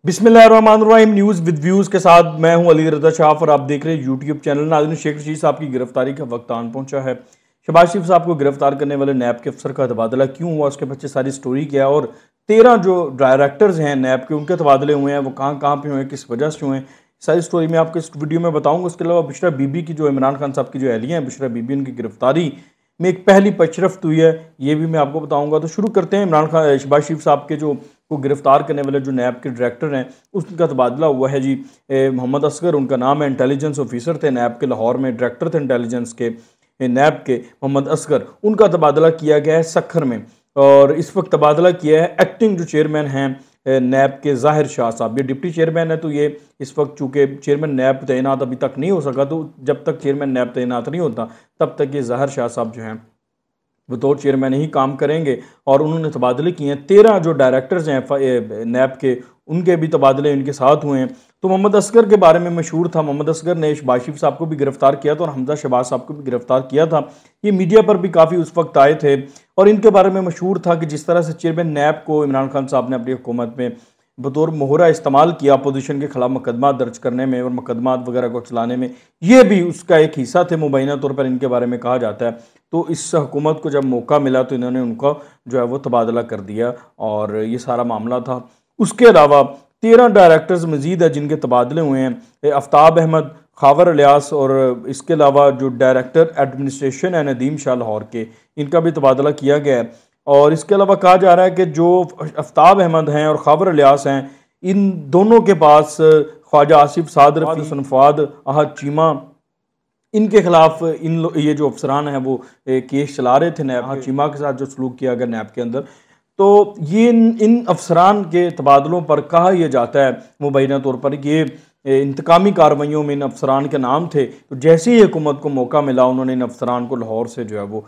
बिस्मिल्लाहिर्रहमानिर्रहीम news with views के साथ मैं हूं अली रज़ा शाह और आप देख रहे हैं यूट्यूब चैनल। नाज़रीन, शेख रशीद साहब की गिरफ्तारी का वक्त आन पहुंचा है। शहबाज शरीफ साहब को गिरफ्तार करने वाले नैब के अफसर का तबादला क्यों हुआ, उसके पीछे सारी स्टोरी क्या है और 13 जो डायरेक्टर्स हैं नैब के उनके तबादले हुए हैं वो कहाँ कहाँ पे हुए हैं, किस वजह से हुए हैं, सारी स्टोरी मैं आपको इस वीडियो में बताऊँगा। उसके अलावा बुशरा बीबी की जो इमरान खान साहब की जो एहलिया हैं बुशरा बीबी, उनकी गिरफ्तारी में एक पहली पेशरफ्त हुई है, ये भी मैं आपको बताऊंगा। तो शुरू करते हैं। इमरान खान शहबाज शरीफ साहब के जो को गिरफ्तार करने वाले जो नैब के डायरेक्टर हैं उसका तबादला हुआ है जी। मोहम्मद असगर उनका नाम है, इंटेलिजेंस ऑफिसर थे नैब के, लाहौर में डायरेक्टर थे इंटेलिजेंस के नैब के मोहम्मद असगर, उनका तबादला किया गया है सखर में। और इस वक्त तबादला किया है एक्टिंग जो चेयरमैन हैं नैब के ज़ाहिर शाह साहब, ये डिप्टी चेयरमैन है। तो ये इस वक्त चूँकि चेयरमैन नैब तैनात अभी तक नहीं हो सका, तो जब तक चेयरमैन नैब तैनात नहीं होता तब तक ये ज़ाहिर शाह साहब जो हैं बतौर चेयरमैन ही काम करेंगे। और उन्होंने तबादले किए हैं। 13 जो डायरेक्टर्स हैं नैब के, उनके भी तबादले इनके साथ हुए हैं। तो मोहम्मद असगर के बारे में मशहूर था, मोहम्मद असगर ने शहबाज शरीफ साहब को भी गिरफ्तार किया था और हमजा शहबाज साहब को भी गिरफ्तार किया था। ये मीडिया पर भी काफ़ी उस वक्त आए थे और इनके बारे में मशहूर था कि जिस तरह से चेयरमैन नैब को इमरान खान साहब ने अपनी हुकूमत में बतौर मोहरा इस्तेमाल किया अपोजिशन के खिलाफ मुकदमा दर्ज करने में और मुकदमा वगैरह को चलाने में, ये भी उसका एक हिस्सा थे। मुबैना तौर पर इनके बारे में कहा जाता है। तो इस हुकूमत को जब मौका मिला तो इन्होंने उनका जो है वो तबादला कर दिया और ये सारा मामला था। उसके अलावा 13 डायरेक्टर्स मजीद है जिनके तबादले हुए हैं। आफ्ताब अहमद, खावर इलियास और इसके अलावा जो डायरेक्टर एडमिनिस्ट्रेशन है नदीम शाह लाहौर के, इनका भी तबादला किया गया है। और इसके अलावा कहा जा रहा है कि जो आफ्ताब अहमद हैं और खावर इलियास हैं, इन दोनों के पास ख्वाजा आसिफ साद रफ़ी, सनफाद अहद चीमा, इनके खिलाफ ये जो अफसरान हैं वो केस चला रहे थे नैब चीमा के साथ जो सलूक किया गया नैब के अंदर। तो ये इन अफसरान के तबादलों पर कहा यह जाता है मुबैना तौर पर कि ये इंतकामी कार्रवाइयों में इन अफसरान के नाम थे। तो जैसे ही हुकूमत को मौका मिला उन्होंने इन अफसरान को लाहौर से जो है वो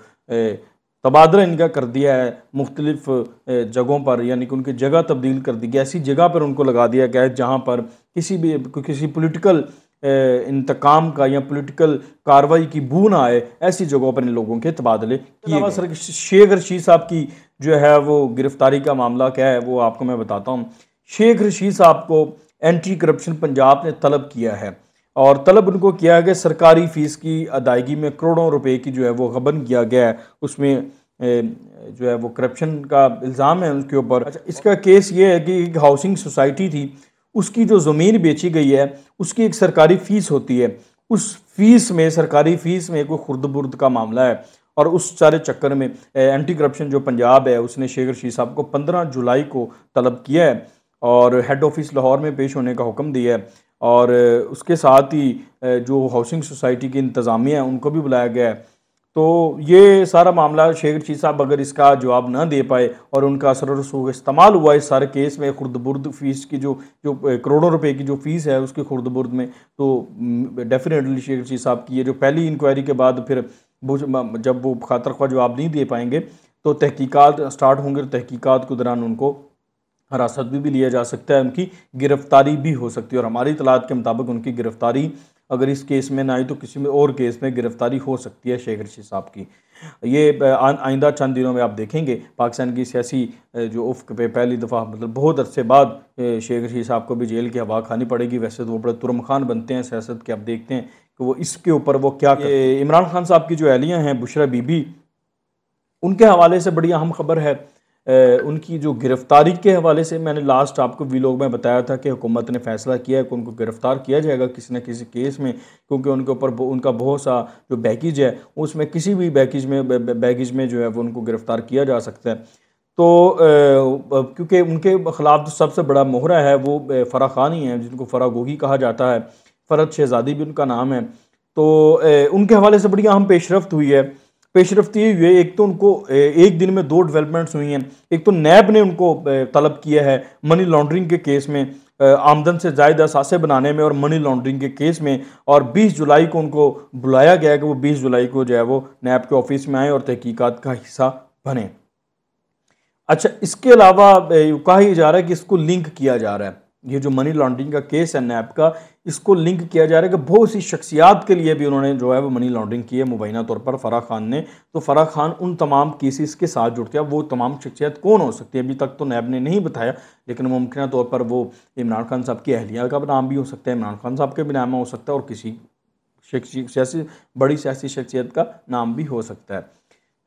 तबादला इनका कर दिया है मुख्तलिफ जगहों पर, यानी कि उनकी जगह तब्दील कर दी गई, ऐसी जगह पर उनको लगा दिया गया है जहाँ पर किसी पोलिटिकल इंतकाम का या पॉलिटिकल कार्रवाई की बू ना आए, ऐसी जगहों पर इन लोगों के तबादले किए गए। सर शेख रशीद साहब की जो है वो गिरफ्तारी का मामला क्या है वो आपको मैं बताता हूँ। शेख रशीद साहब को एंटी करप्शन पंजाब ने तलब किया है और तलब उनको किया गया सरकारी फ़ीस की अदायगी में करोड़ों रुपए की जो है वो गबन किया गया है। उसमें जो है वो करप्शन का इल्ज़ाम है उनके ऊपर। अच्छा, इसका केस ये है कि एक हाउसिंग सोसाइटी थी, उसकी जो ज़मीन बेची गई है उसकी एक सरकारी फ़ीस होती है, उस फीस में सरकारी फ़ीस में कोई खुर्द बुर्द का मामला है और उस सारे चक्कर में एंटी करप्शन जो पंजाब है उसने शेख रशीद साहब को 15 जुलाई को तलब किया है और हेड ऑफिस लाहौर में पेश होने का हुक्म दिया है। और उसके साथ ही जो हाउसिंग सोसाइटी की इंतज़ामिया है उनको भी बुलाया गया है। तो ये सारा मामला शेख रशीद साहब अगर इसका जवाब ना दे पाए और उनका असर रसूख इस्तेमाल हुआ इस सारे केस में खुर्द बुर्द फ़ीस की जो करोड़ों रुपए की जो फ़ीस है उसकी खुर्द बुर्द में, तो डेफिनेटली शेख रशीद साहब की ये जो पहली इंक्वायरी के बाद फिर जब वो खातर ख्वाह जवाब नहीं दे पाएंगे तो तहकीकात स्टार्ट होंगे और तहकीकात के दौरान उनको हिरासत में भी लिया जा सकता है, उनकी गिरफ्तारी भी हो सकती है। और हमारी इतलात के मुताबिक उनकी गिरफ्तारी अगर इस केस में ना आई तो किसी में और केस में गिरफ्तारी हो सकती है शेख रशीद साहब की। ये आइंदा चंद दिनों में आप देखेंगे पाकिस्तान की सियासी जो उफ़्क़ पे पहली दफ़ा मतलब बहुत अरसे बाद शेख रशीद साहब को भी जेल की हवा खानी पड़ेगी। वैसे तो वो बड़े तुरम खान बनते हैं सियासत के, अब देखते हैं कि वो इसके ऊपर वो क्या करते। इमरान खान साहब की जो एहलियाँ हैं बुशरा बीबी, उनके हवाले से बड़ी अहम खबर है। उनकी जो गिरफ्तारी के हवाले से मैंने लास्ट आपको वीलॉग में बताया था कि हुकूमत ने फैसला किया है कि उनको गिरफ़्तार किया जाएगा किसी न किसी केस में, क्योंकि उनके ऊपर उनका बहुत सा जो बैगेज है उसमें किसी भी बैगेज में जो है वो उनको गिरफ़्तार किया जा सकता है। तो क्योंकि उनके ख़िलाफ़ जो सबसे बड़ा मोहरा है वो फ़राह खान ही है, जिनको फ़राह गोगी कहा जाता है, फ़रद शहज़ादी भी उनका नाम है। तो उनके हवाले से बड़ी अहम पेशरफ्त हुई है। पेशरफ्त ये हुई है, एक तो उनको एक दिन में 2 डेवलपमेंट्स हुई हैं। एक तो नैब ने उनको तलब किया है मनी लॉन्ड्रिंग के केस में, आमदन से ज़ायद असासे बनाने में और मनी लॉन्ड्रिंग के केस में, और 20 जुलाई को उनको बुलाया गया है कि वो 20 जुलाई को जो है वो नैब के ऑफिस में आए और तहकीकात का हिस्सा बने। अच्छा, इसके अलावा कहा यह जा रहा है कि इसको लिंक किया जा रहा है, ये जो मनी लॉन्ड्रिंग का केस है नैब का, इसको लिंक किया जा रहा है कि बहुत सी शख्सियात के लिए भी उन्होंने जो है वो मनी लॉन्ड्रिंग की है मुबैना तौर पर फराह खान ने। तो फराह खान उन तमाम केसेस के साथ जुड़ते हैं। वो तमाम शख्सियत कौन हो सकती है अभी तक तो नैब ने नहीं बताया, लेकिन मुमकिन तौर पर वो इमरान खान साहब की अहलिया का नाम भी हो सकता है, इमरान खान साहब के भी नाम हो सकता है, और किसी सियासी बड़ी सियासी शख्सियत का नाम भी हो सकता है।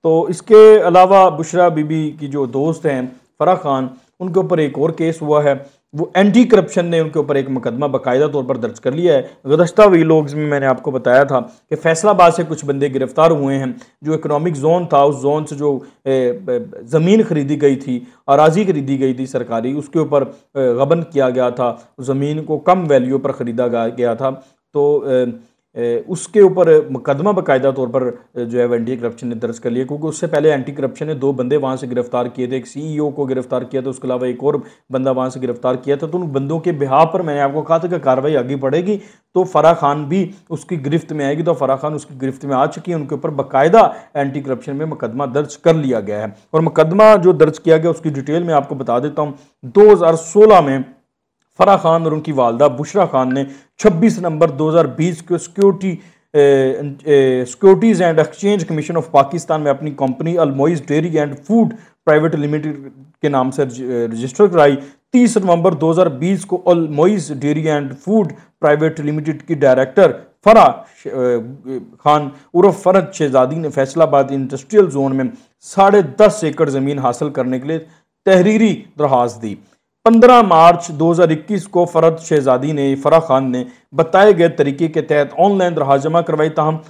तो इसके अलावा बुशरा बीबी की जो दोस्त हैं फराह खान, उनके ऊपर एक और केस हुआ है। वो एंटी करप्शन ने उनके ऊपर एक मुकदमा बाकायदा तौर पर दर्ज कर लिया है। गुज़श्ता व्लॉग्स में मैंने आपको बताया था कि फैसलाबाद से कुछ बंदे गिरफ्तार हुए हैं। जो इकोनॉमिक जोन था, उस जोन से जो ज़मीन खरीदी गई थी, अराजी खरीदी गई थी सरकारी, उसके ऊपर गबन किया गया था, ज़मीन को कम वैल्यू पर ख़रीदा गया था। तो उसके ऊपर मुकदमा बाकायदा तौर पर जो है एंटी करप्शन ने दर्ज कर लिया, क्योंकि उससे पहले एंटी करप्शन ने 2 बंदे वहाँ से गिरफ्तार किए थे। एक CEO को गिरफ्तार किया था, उसके अलावा एक और बंदा वहाँ से गिरफ्तार किया था। तो उन बंदों के बिहाफ पर मैंने आपको कहा था कि कार्रवाई आगे बढ़ेगी तो फराह खान भी उसकी गिरफ्त में आएगी। तो फराह खान उसकी गिरफ्त में आ चुकी है, उनके ऊपर बाकायदा एंटी करप्शन में मुकदमा दर्ज कर लिया गया है। और मुकदमा जो दर्ज किया गया उसकी डिटेल में आपको बता देता हूँ। 2016 में फराह खान और उनकी वालदा बुशरा खान ने 26 नवंबर 2020 को securities and exchange commission of Pakistan में अपनी company Almoiz dairy and food private limited के नाम से रजिस्टर कराई। 30 नवंबर 2020 को Almoiz dairy and food private limited की डायरेक्टर फराह खान उर्फ फरहद शहजादी ने फैसलाबाद इंडस्ट्रियल जोन में 10.5 एकड़ ज़मीन हासिल करने के लिए तहरीरी दरख्वास्त दी। 15 मार्च 2021 को फरहद शहजादी ने फराह खान ने बताए गए तरीके के तहत ऑनलाइन दरख्वास्त जमा करवाई, ताहम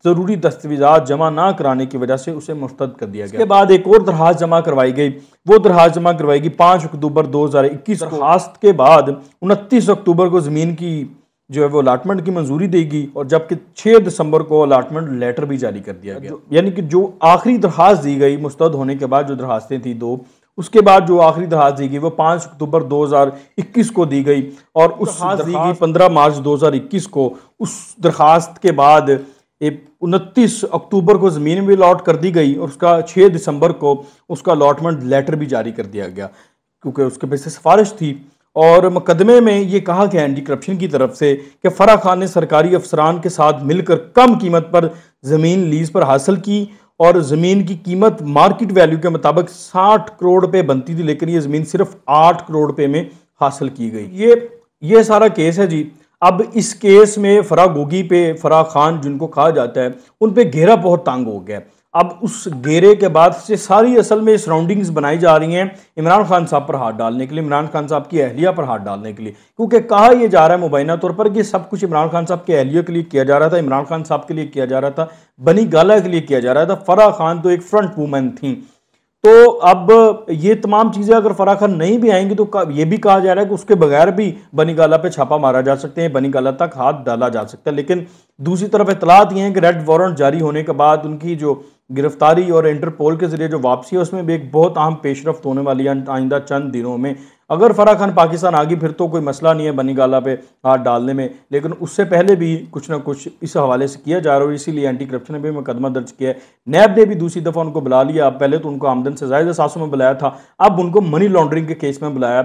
ज़रूरी दस्तावेज़ात जमा ना कराने की वजह से उसे मुस्तरद कर दिया गया। इसके बाद एक और दरख्वास्त जमा करवाई गई। वो दरख्वास्त जमा करवाई गई 5 अक्टूबर 2021। दरख्वास्त के बाद 29 अक्टूबर को ज़मीन की जो है वो अलाटमेंट की मंजूरी देगी, और जबकि 6 दिसंबर को अलाटमेंट लेटर भी जारी कर दिया गया। यानी कि जो आखिरी दरख्वास्त दी गई मुस्तरद होने के बाद, जो दरख्वास्तें थी 2, उसके बाद जो आखिरी दरख्वास्त दी गई वो 5 अक्टूबर 2021 को दी गई, और उस दरख्वास्त दी गई 15 मार्च 2021 को। उस दरख्वास्त के बाद 29 अक्टूबर को ज़मीन भी अलॉट कर दी गई, और उसका 6 दिसंबर को उसका अलॉटमेंट लेटर भी जारी कर दिया गया, क्योंकि उसके पे से सिफारिश थी। और मुकदमे में ये कहा गया एंटी करप्शन की तरफ से कि फराह खान ने सरकारी अफसरान के साथ मिलकर कम कीमत पर ज़मीन लीज पर हासिल की, और ज़मीन की कीमत मार्केट वैल्यू के मुताबिक 60 करोड़ रुपए बनती थी, लेकिन ये ज़मीन सिर्फ 8 करोड़ रुपए में हासिल की गई। ये सारा केस है जी। अब इस केस में फराह गोगी पे फराह खान जिनको कहा जाता है, उन पे घेरा बहुत तंग हो गया। अब उस घेरे के बाद से सारी असल में सराउंडिंग्स बनाई जा रही हैं इमरान खान साहब पर हाथ डालने के लिए, इमरान खान साहब की अहलिया पर हाथ डालने के लिए, क्योंकि कहा यह जा रहा है मुबैना तौर पर कि सब कुछ इमरान खान साहब के अहलिया के लिए किया जा रहा था, इमरान खान साहब के लिए किया जा रहा था, बनी गाला के लिए किया जा रहा था। फराह खान तो एक फ्रंट वूमन थी। तो अब ये तमाम चीज़ें अगर फराह खान नहीं भी आएंगी तो ये भी कहा जा रहा है कि उसके बगैर भी बनी गाला पे छापा मारा जा सकते हैं, बनी गाला तक हाथ डाला जा सकता है। लेकिन दूसरी तरफ इतलात ये हैं कि रेड वारंट जारी होने के बाद उनकी जो गिरफ्तारी और इंटरपोल के जरिए जो वापसी है, उसमें भी एक बहुत अहम पेशरफ्त होने वाली है आइंदा चंद दिनों में। अगर फराह खान पाकिस्तान आ गई फिर तो कोई मसला नहीं है बनी गाला पे हाथ डालने में, लेकिन उससे पहले भी कुछ ना कुछ इस हवाले से किया जा रहा है। इसीलिए एंटी करप्शन ने भी मुकदमा दर्ज किया है। नैब ने भी दूसरी दफ़ा उनको बुला लिया। पहले तो उनको आमदन से ज़ायद सासों में बुलाया था, अब उनको मनी लॉन्ड्रिंग के केस में बुलाया।